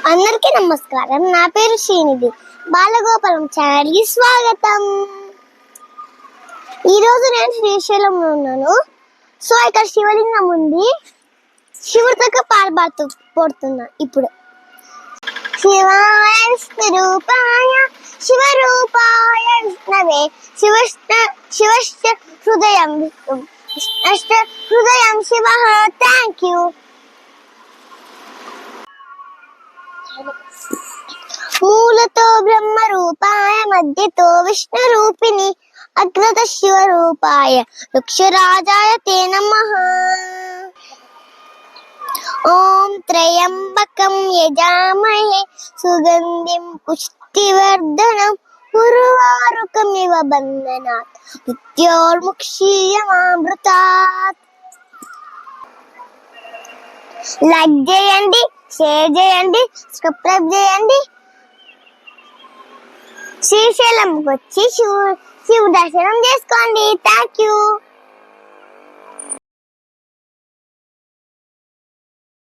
అందరికీ నమస్కారం. నా పేరు శ్రీనిధి. బాలగోపాలం ఛానల్ కి స్వాగతం. ఈ రోజు నేను శ్రీశైలంలో ఉన్నాను. సో ఇక్కడ శివలింగం ఉంది. శివుడితో పాలు పోతున్నా. ఇప్పుడు శివాయ విష్ణురూపాయ శివరూపాయ విష్ణవే శివశ్చ హృదయం విష్ణు హృదయం శివ. Thank you. మూలతో బ్రహ్మ రూపాయ మధ్యతో విష్ణు రూపిణి అగ్రత శివ రూపాయ వృక్షరాజాయ తే నమః. ఓం త్రయంబకం యజామహే సుగంధిం పుష్టివర్ధనం ఉర్వారుకమివ బంధనాత్ మృత్యోర్ముక్షీయమామృతాత్. లైక్ చేయండి, షేర్ చేయండి, సబ్స్క్రైబ్ చేయండి. శ్రీశైలంకి వచ్చి శివ దర్శనం చేసుకోండి. Thank you.